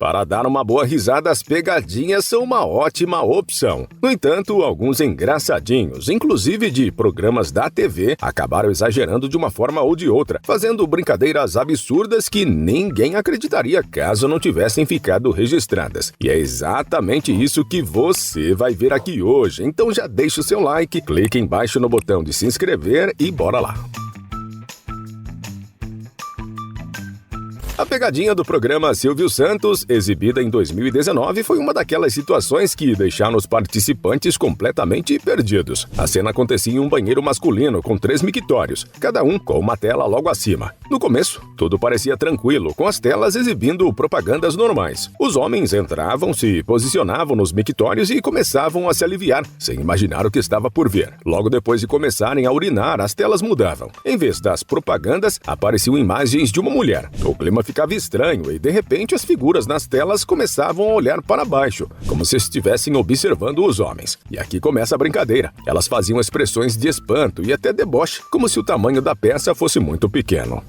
Para dar uma boa risada, as pegadinhas são uma ótima opção. No entanto, alguns engraçadinhos, inclusive de programas da TV, acabaram exagerando de uma forma ou de outra, fazendo brincadeiras absurdas que ninguém acreditaria caso não tivessem ficado registradas. E é exatamente isso que você vai ver aqui hoje. Então já deixa o seu like, clique embaixo no botão de se inscrever e bora lá! A pegadinha do programa Silvio Santos, exibida em 2019, foi uma daquelas situações que deixaram os participantes completamente perdidos. A cena acontecia em um banheiro masculino com 3 mictórios, cada um com uma tela logo acima. No começo, tudo parecia tranquilo, com as telas exibindo propagandas normais. Os homens entravam, se posicionavam nos mictórios e começavam a se aliviar, sem imaginar o que estava por vir. Logo depois de começarem a urinar, as telas mudavam. Em vez das propagandas, apareciam imagens de uma mulher. O clima ficava estranho e, de repente, as figuras nas telas começavam a olhar para baixo, como se estivessem observando os homens. E aqui começa a brincadeira. Elas faziam expressões de espanto e até deboche, como se o tamanho da peça fosse muito pequeno.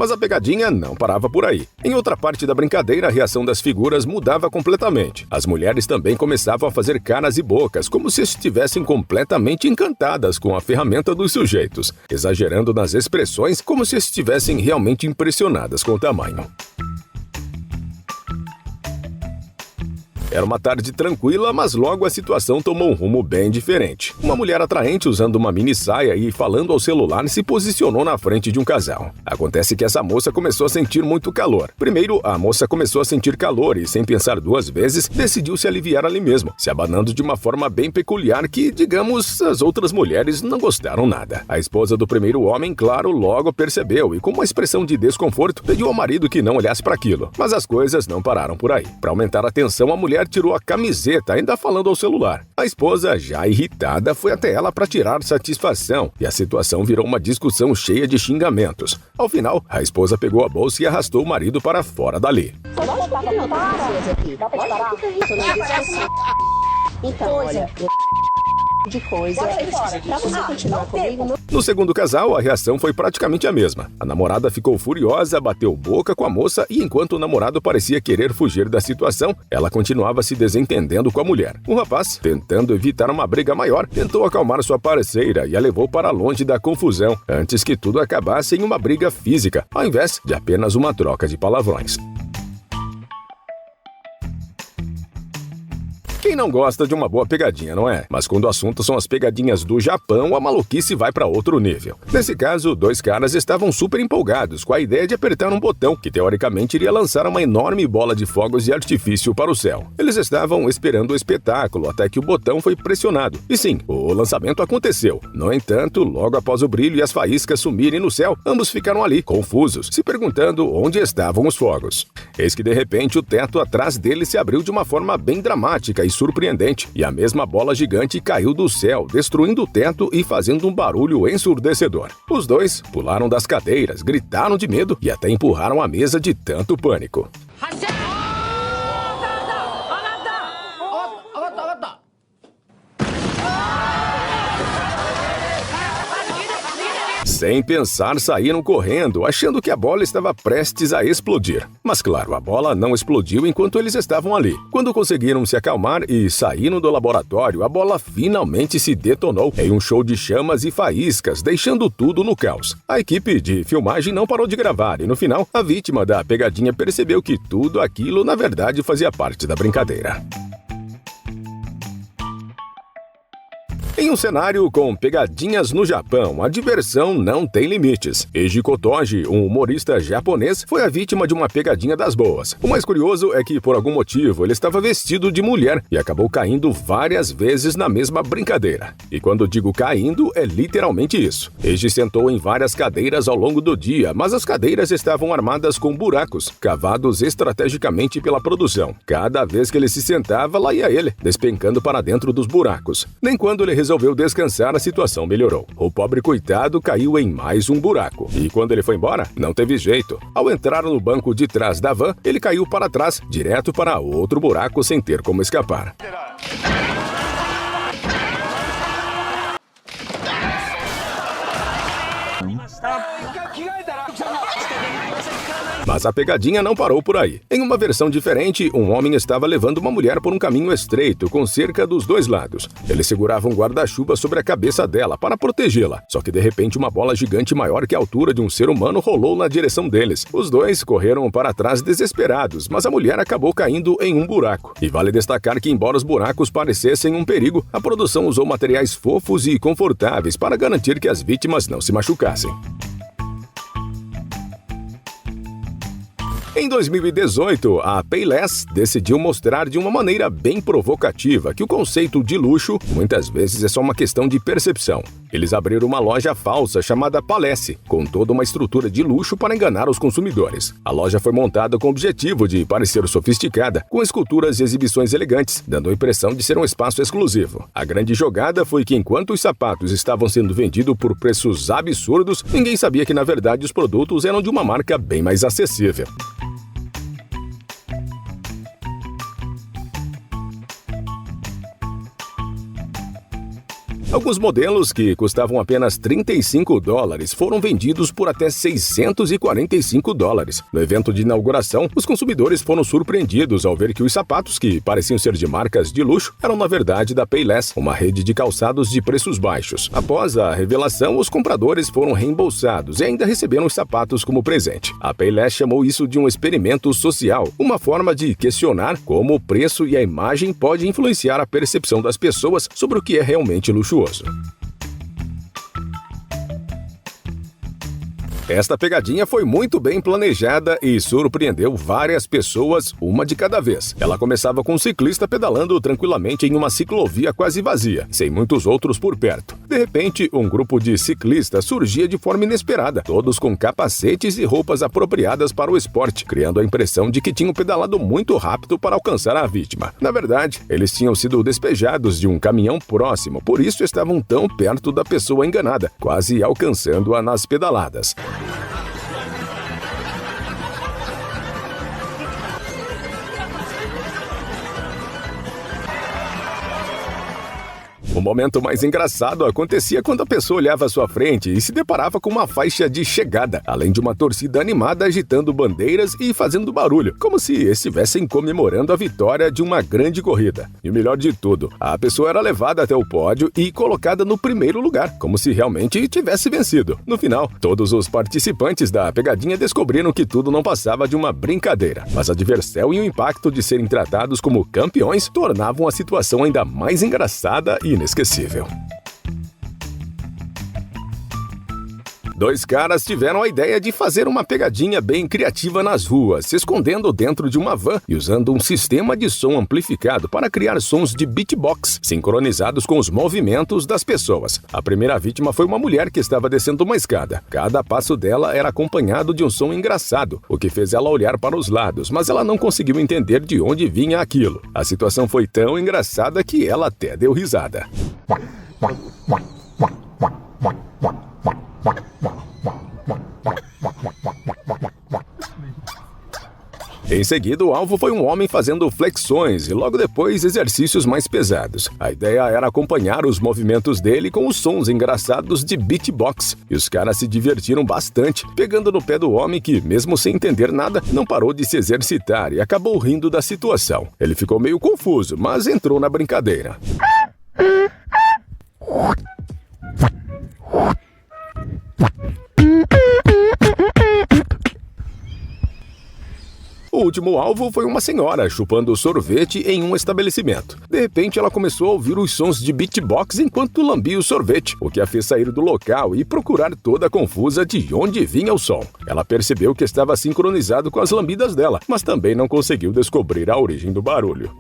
Mas a pegadinha não parava por aí. Em outra parte da brincadeira, a reação das figuras mudava completamente. As mulheres também começavam a fazer caras e bocas, como se estivessem completamente encantadas com a ferramenta dos sujeitos, exagerando nas expressões como se estivessem realmente impressionadas com o tamanho. Era uma tarde tranquila, mas logo a situação tomou um rumo bem diferente. Uma mulher atraente usando uma mini saia e falando ao celular se posicionou na frente de um casal. Acontece que essa moça começou a sentir muito calor. Primeiro, a moça começou a sentir calor e, sem pensar duas vezes, decidiu se aliviar ali mesmo, se abanando de uma forma bem peculiar que, digamos, as outras mulheres não gostaram nada. A esposa do primeiro homem, claro, logo percebeu e, com uma expressão de desconforto, pediu ao marido que não olhasse para aquilo. Mas as coisas não pararam por aí. Para aumentar a tensão, a mulher tirou a camiseta, ainda falando ao celular. A esposa, já irritada, foi até ela para tirar satisfação e a situação virou uma discussão cheia de xingamentos. Ao final, a esposa pegou a bolsa e arrastou o marido para fora dali. Então, olha, de coisa, pra você continuar comigo... No segundo casal, a reação foi praticamente a mesma. A namorada ficou furiosa, bateu boca com a moça e, enquanto o namorado parecia querer fugir da situação, ela continuava se desentendendo com a mulher. O rapaz, tentando evitar uma briga maior, tentou acalmar sua parceira e a levou para longe da confusão, antes que tudo acabasse em uma briga física, ao invés de apenas uma troca de palavrões. Quem não gosta de uma boa pegadinha, não é? Mas quando o assunto são as pegadinhas do Japão, a maluquice vai para outro nível. Nesse caso, 2 caras estavam super empolgados com a ideia de apertar um botão que teoricamente iria lançar uma enorme bola de fogos de artifício para o céu. Eles estavam esperando o espetáculo até que o botão foi pressionado. E sim, o lançamento aconteceu. No entanto, logo após o brilho e as faíscas sumirem no céu, ambos ficaram ali, confusos, se perguntando onde estavam os fogos. Eis que de repente o teto atrás deles se abriu de uma forma bem dramática e surpreendente, e a mesma bola gigante caiu do céu, destruindo o teto e fazendo um barulho ensurdecedor. Os dois pularam das cadeiras, gritaram de medo e até empurraram a mesa de tanto pânico. Sem pensar, saíram correndo, achando que a bola estava prestes a explodir. Mas claro, a bola não explodiu enquanto eles estavam ali. Quando conseguiram se acalmar e saíram do laboratório, a bola finalmente se detonou em um show de chamas e faíscas, deixando tudo no caos. A equipe de filmagem não parou de gravar e, no final, a vítima da pegadinha percebeu que tudo aquilo, na verdade, fazia parte da brincadeira. Em um cenário com pegadinhas no Japão, a diversão não tem limites. Eiji Kotoji, um humorista japonês, foi a vítima de uma pegadinha das boas. O mais curioso é que, por algum motivo, ele estava vestido de mulher e acabou caindo várias vezes na mesma brincadeira. E quando digo caindo, é literalmente isso. Eiji sentou em várias cadeiras ao longo do dia, mas as cadeiras estavam armadas com buracos, cavados estrategicamente pela produção. Cada vez que ele se sentava, lá ia ele, despencando para dentro dos buracos. Nem quando ele resolveu descansar, a situação melhorou. O pobre coitado caiu em mais um buraco. E quando ele foi embora, não teve jeito. Ao entrar no banco de trás da van, ele caiu para trás, direto para outro buraco sem ter como escapar. Mas a pegadinha não parou por aí. Em uma versão diferente, um homem estava levando uma mulher por um caminho estreito, com cerca dos dois lados. Ele segurava um guarda-chuva sobre a cabeça dela para protegê-la. Só que de repente uma bola gigante maior que a altura de um ser humano rolou na direção deles. Os dois correram para trás desesperados, mas a mulher acabou caindo em um buraco. E vale destacar que, embora os buracos parecessem um perigo, a produção usou materiais fofos e confortáveis para garantir que as vítimas não se machucassem. Em 2018, a Payless decidiu mostrar de uma maneira bem provocativa que o conceito de luxo muitas vezes é só uma questão de percepção. Eles abriram uma loja falsa chamada Palesse, com toda uma estrutura de luxo para enganar os consumidores. A loja foi montada com o objetivo de parecer sofisticada, com esculturas e exibições elegantes, dando a impressão de ser um espaço exclusivo. A grande jogada foi que, enquanto os sapatos estavam sendo vendidos por preços absurdos, ninguém sabia que, na verdade, os produtos eram de uma marca bem mais acessível. Alguns modelos que custavam apenas $35 foram vendidos por até $645. No evento de inauguração, os consumidores foram surpreendidos ao ver que os sapatos, que pareciam ser de marcas de luxo, eram na verdade da Payless, uma rede de calçados de preços baixos. Após a revelação, os compradores foram reembolsados e ainda receberam os sapatos como presente. A Payless chamou isso de um experimento social, uma forma de questionar como o preço e a imagem podem influenciar a percepção das pessoas sobre o que é realmente luxuoso. Esta pegadinha foi muito bem planejada e surpreendeu várias pessoas, uma de cada vez. Ela começava com um ciclista pedalando tranquilamente em uma ciclovia quase vazia, sem muitos outros por perto. De repente, um grupo de ciclistas surgia de forma inesperada, todos com capacetes e roupas apropriadas para o esporte, criando a impressão de que tinham pedalado muito rápido para alcançar a vítima. Na verdade, eles tinham sido despejados de um caminhão próximo, por isso estavam tão perto da pessoa enganada, quase alcançando-a nas pedaladas. O momento mais engraçado acontecia quando a pessoa olhava à sua frente e se deparava com uma faixa de chegada, além de uma torcida animada agitando bandeiras e fazendo barulho, como se estivessem comemorando a vitória de uma grande corrida. E o melhor de tudo, a pessoa era levada até o pódio e colocada no primeiro lugar, como se realmente tivesse vencido. No final, todos os participantes da pegadinha descobriram que tudo não passava de uma brincadeira, mas a diversão e o impacto de serem tratados como campeões tornavam a situação ainda mais engraçada e inesquecível. Dois caras tiveram a ideia de fazer uma pegadinha bem criativa nas ruas, se escondendo dentro de uma van e usando um sistema de som amplificado para criar sons de beatbox, sincronizados com os movimentos das pessoas. A primeira vítima foi uma mulher que estava descendo uma escada. Cada passo dela era acompanhado de um som engraçado, o que fez ela olhar para os lados, mas ela não conseguiu entender de onde vinha aquilo. A situação foi tão engraçada que ela até deu risada. Em seguida, o alvo foi um homem fazendo flexões e logo depois exercícios mais pesados. A ideia era acompanhar os movimentos dele com os sons engraçados de beatbox. E os caras se divertiram bastante, pegando no pé do homem que, mesmo sem entender nada, não parou de se exercitar e acabou rindo da situação. Ele ficou meio confuso, mas entrou na brincadeira. O último alvo foi uma senhora chupando sorvete em um estabelecimento. De repente, ela começou a ouvir os sons de beatbox enquanto lambia o sorvete, o que a fez sair do local e procurar toda confusa de onde vinha o som. Ela percebeu que estava sincronizado com as lambidas dela, mas também não conseguiu descobrir a origem do barulho.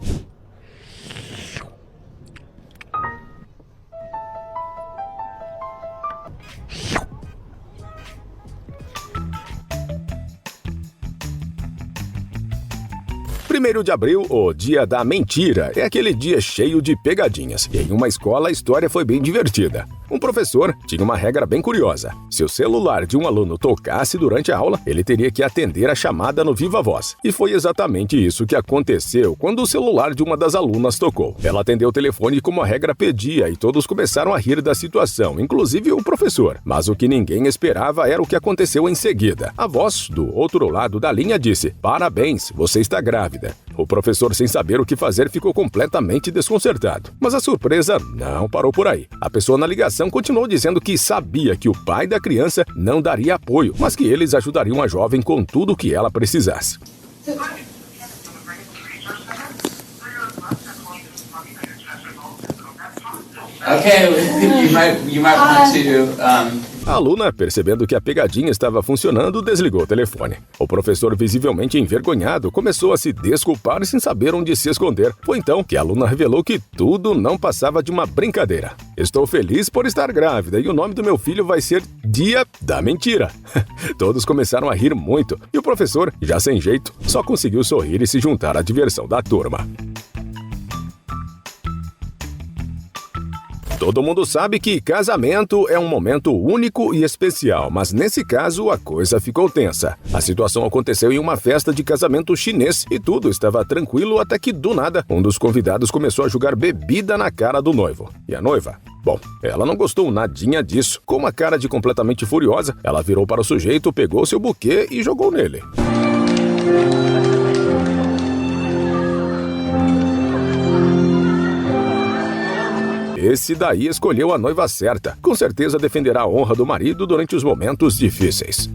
Primeiro de abril, o Dia da Mentira, é aquele dia cheio de pegadinhas. E em uma escola a história foi bem divertida. Um professor tinha uma regra bem curiosa. Se o celular de um aluno tocasse durante a aula, ele teria que atender a chamada no viva voz. E foi exatamente isso que aconteceu quando o celular de uma das alunas tocou. Ela atendeu o telefone como a regra pedia e todos começaram a rir da situação, inclusive o professor. Mas o que ninguém esperava era o que aconteceu em seguida. A voz do outro lado da linha disse: "Parabéns, você está grávida." O professor, sem saber o que fazer, ficou completamente desconcertado. Mas a surpresa não parou por aí. A pessoa na ligação continuou dizendo que sabia que o pai da criança não daria apoio, mas que eles ajudariam a jovem com tudo o que ela precisasse. Okay, you might want to A aluna, percebendo que a pegadinha estava funcionando, desligou o telefone. O professor, visivelmente envergonhado, começou a se desculpar sem saber onde se esconder. Foi então que a aluna revelou que tudo não passava de uma brincadeira. "Estou feliz por estar grávida e o nome do meu filho vai ser Dia da Mentira." Todos começaram a rir muito e o professor, já sem jeito, só conseguiu sorrir e se juntar à diversão da turma. Todo mundo sabe que casamento é um momento único e especial, mas nesse caso a coisa ficou tensa. A situação aconteceu em uma festa de casamento chinês e tudo estava tranquilo até que, do nada, um dos convidados começou a jogar bebida na cara do noivo. E a noiva? Bom, ela não gostou nadinha disso. Com uma cara de completamente furiosa, ela virou para o sujeito, pegou seu buquê e jogou nele. Esse daí escolheu a noiva certa. Com certeza defenderá a honra do marido durante os momentos difíceis.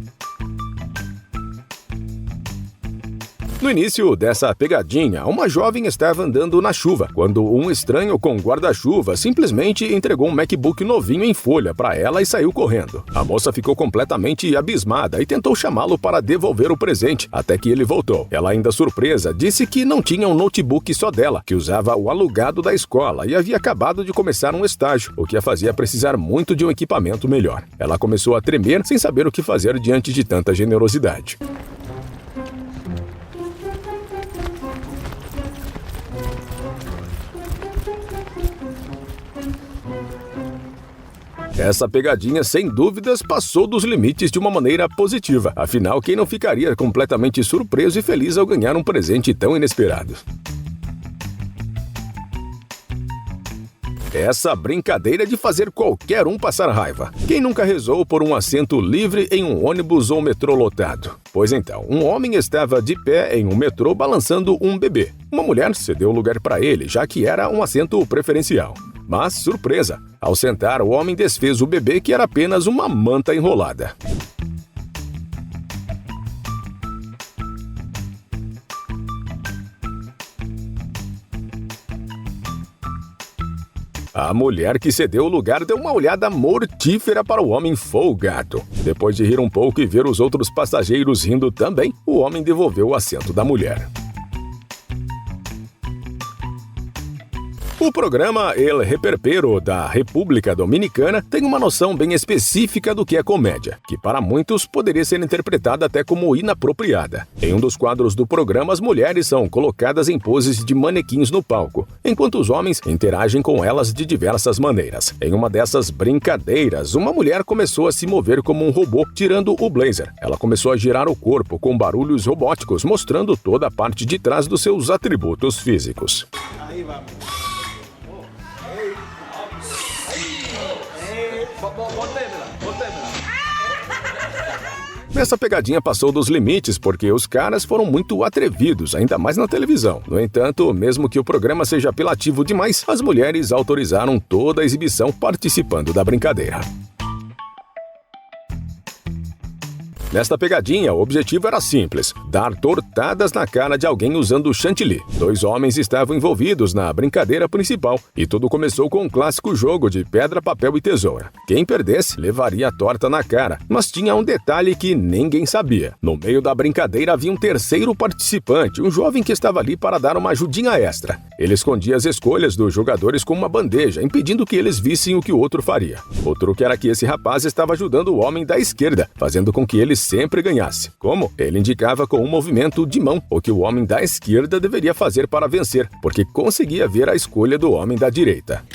No início dessa pegadinha, uma jovem estava andando na chuva, quando um estranho com guarda-chuva simplesmente entregou um MacBook novinho em folha para ela e saiu correndo. A moça ficou completamente abismada e tentou chamá-lo para devolver o presente, até que ele voltou. Ela, ainda surpresa, disse que não tinha um notebook só dela, que usava o alugado da escola e havia acabado de começar um estágio, o que a fazia precisar muito de um equipamento melhor. Ela começou a tremer sem saber o que fazer diante de tanta generosidade. Essa pegadinha, sem dúvidas, passou dos limites de uma maneira positiva. Afinal, quem não ficaria completamente surpreso e feliz ao ganhar um presente tão inesperado? Essa brincadeira de fazer qualquer um passar raiva. Quem nunca rezou por um assento livre em um ônibus ou metrô lotado? Pois então, um homem estava de pé em um metrô balançando um bebê. Uma mulher cedeu o lugar para ele, já que era um assento preferencial. Mas, surpresa, ao sentar, o homem desfez o bebê, que era apenas uma manta enrolada. A mulher que cedeu o lugar deu uma olhada mortífera para o homem folgado. Depois de rir um pouco e ver os outros passageiros rindo também, o homem devolveu o assento da mulher. O programa El Reperpero da República Dominicana tem uma noção bem específica do que é comédia, que para muitos poderia ser interpretada até como inapropriada. Em um dos quadros do programa, as mulheres são colocadas em poses de manequins no palco, enquanto os homens interagem com elas de diversas maneiras. Em uma dessas brincadeiras, uma mulher começou a se mover como um robô, tirando o blazer. Ela começou a girar o corpo com barulhos robóticos, mostrando toda a parte de trás dos seus atributos físicos. Essa pegadinha passou dos limites porque os caras foram muito atrevidos, ainda mais na televisão. No entanto, mesmo que o programa seja apelativo demais, as mulheres autorizaram toda a exibição participando da brincadeira. Nesta pegadinha, o objetivo era simples: dar tortadas na cara de alguém usando chantilly. 2 homens estavam envolvidos na brincadeira principal e tudo começou com um clássico jogo de pedra, papel e tesoura. Quem perdesse levaria a torta na cara, mas tinha um detalhe que ninguém sabia. No meio da brincadeira havia um terceiro participante, um jovem que estava ali para dar uma ajudinha extra. Ele escondia as escolhas dos jogadores com uma bandeja, impedindo que eles vissem o que o outro faria. O truque era que esse rapaz estava ajudando o homem da esquerda, fazendo com que eles sempre ganhasse. Como? Ele indicava com um movimento de mão o que o homem da esquerda deveria fazer para vencer, porque conseguia ver a escolha do homem da direita.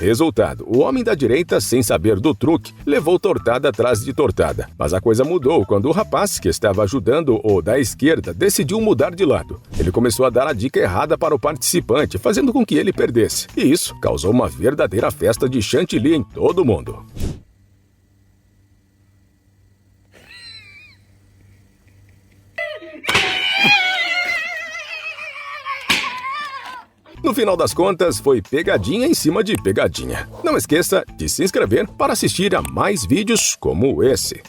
Resultado, o homem da direita, sem saber do truque, levou tortada atrás de tortada. Mas a coisa mudou quando o rapaz, que estava ajudando o da esquerda, decidiu mudar de lado. Ele começou a dar a dica errada para o participante, fazendo com que ele perdesse. E isso causou uma verdadeira festa de chantilly em todo mundo. No final das contas, foi pegadinha em cima de pegadinha. Não esqueça de se inscrever para assistir a mais vídeos como esse.